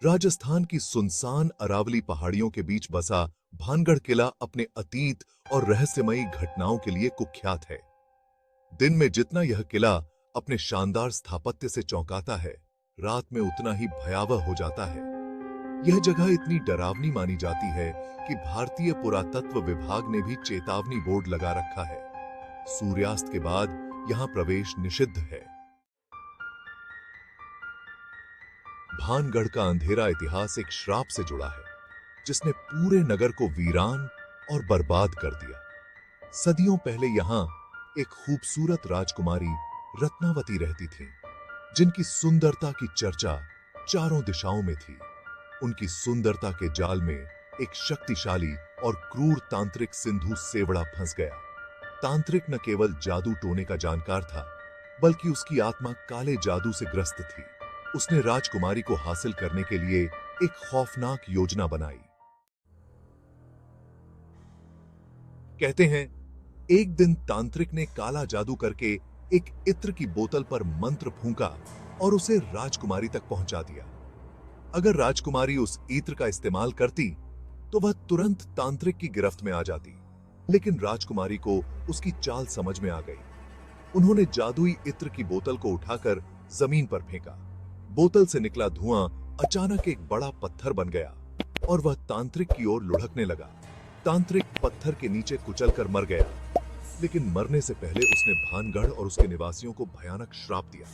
राजस्थान की सुनसान अरावली पहाड़ियों के बीच बसा भानगढ़ किला अपने अतीत और रहस्यमयी घटनाओं के लिए कुख्यात है। दिन में जितना यह किला अपने शानदार स्थापत्य से चौंकाता है, रात में उतना ही भयावह हो जाता है। यह जगह इतनी डरावनी मानी जाती है कि भारतीय पुरातत्व विभाग ने भी चेतावनी बोर्ड लगा रखा है। सूर्यास्त के बाद यहां प्रवेश निषिद्ध है। भानगढ़ का अंधेरा इतिहास एक श्राप से जुड़ा है, जिसने पूरे नगर को वीरान और बर्बाद कर दिया। सदियों पहले यहां एक खूबसूरत राजकुमारी रत्नावती रहती थी, जिनकी सुंदरता की चर्चा चारों दिशाओं में थी। उनकी सुंदरता के जाल में एक शक्तिशाली और क्रूर तांत्रिक सिंधु सेवड़ा फंस गया। तांत्रिक न केवल जादू टोने का जानकार था, बल्कि उसकी आत्मा काले जादू से ग्रस्त थी। उसने राजकुमारी को हासिल करने के लिए एक खौफनाक योजना बनाई। कहते हैं, एक दिन तांत्रिक ने काला जादू करके एक इत्र की बोतल पर मंत्र फूंका और उसे राजकुमारी तक पहुंचा दिया। अगर राजकुमारी उस इत्र का इस्तेमाल करती, तो वह तुरंत तांत्रिक की गिरफ्त में आ जाती। लेकिन राजकुमारी को उसकी चाल समझ में आ गई। उन्होंने जादुई इत्र की बोतल को उठाकर जमीन पर फेंका। बोतल से निकला धुआं अचानक एक बड़ा पत्थर बन गया और वह तांत्रिक की ओर लुढ़कने लगा। तांत्रिक पत्थर के नीचे कुचलकर मर गया, लेकिन मरने से पहले उसने भानगढ़ और उसके निवासियों को भयानक श्राप दिया।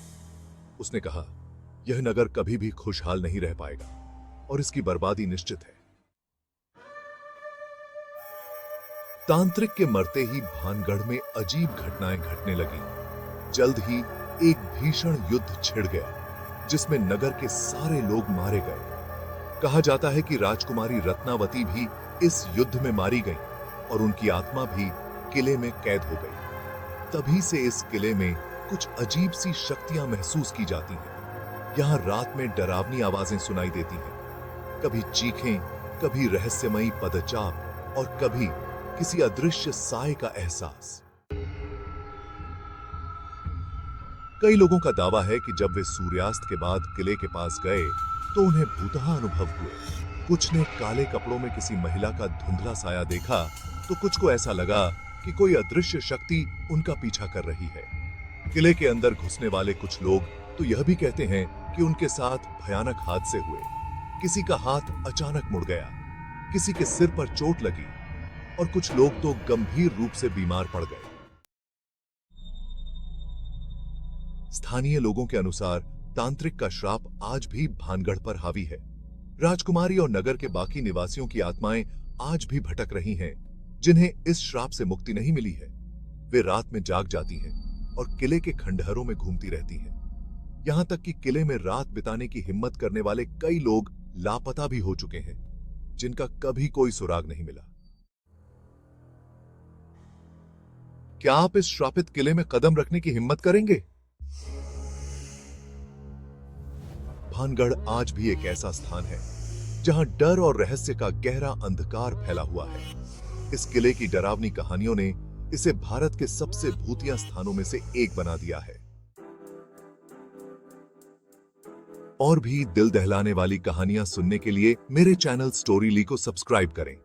उसने कहा, यह नगर कभी भी खुशहाल नहीं रह पाएगा और इसकी बर्बादी निश्चित है। तांत्रिक के मरते ही भानगढ़ में अजीब घटनाएं घटने लगीं। जल्द ही एक भीषण युद्ध छिड़ गया, जिसमें नगर के सारे लोग मारे गए। कहा जाता है कि राजकुमारी रत्नावती भी इस युद्ध में मारी गई और उनकी आत्मा भी किले में कैद हो गई। तभी से इस किले में कुछ अजीब सी शक्तियां महसूस की जाती हैं। यहां रात में डरावनी आवाजें सुनाई देती हैं, कभी चीखें, कभी रहस्यमयी पदचाप और कभी किसी अदृश्य साए का एहसास। कई लोगों का दावा है कि जब वे सूर्यास्त के बाद किले के पास गए, तो उन्हें भूतहा अनुभव हुए। कुछ ने काले कपड़ों में किसी महिला का धुंधला साया देखा, तो कुछ को ऐसा लगा कि कोई अदृश्य शक्ति उनका पीछा कर रही है। किले के अंदर घुसने वाले कुछ लोग तो यह भी कहते हैं कि उनके साथ भयानक हादसे हुए। किसी का हाथ अचानक मुड़ गया, किसी के सिर पर चोट लगी और कुछ लोग तो गंभीर रूप से बीमार पड़ गए। स्थानीय लोगों के अनुसार तांत्रिक का श्राप आज भी भानगढ़ पर हावी है। राजकुमारी और नगर के बाकी निवासियों की आत्माएं आज भी भटक रही हैं, जिन्हें इस श्राप से मुक्ति नहीं मिली है। वे रात में जाग जाती हैं और किले के खंडहरों में घूमती रहती हैं। यहां तक कि किले में रात बिताने की हिम्मत करने वाले कई लोग लापता भी हो चुके हैं, जिनका कभी कोई सुराग नहीं मिला। क्या आप इस श्रापित किले में कदम रखने की हिम्मत करेंगे? भानगढ़ आज भी एक ऐसा स्थान है जहां डर और रहस्य का गहरा अंधकार फैला हुआ है। इस किले की डरावनी कहानियों ने इसे भारत के सबसे भूतिया स्थानों में से एक बना दिया है। और भी दिल दहलाने वाली कहानियां सुनने के लिए मेरे चैनल स्टोरी ली को सब्सक्राइब करें।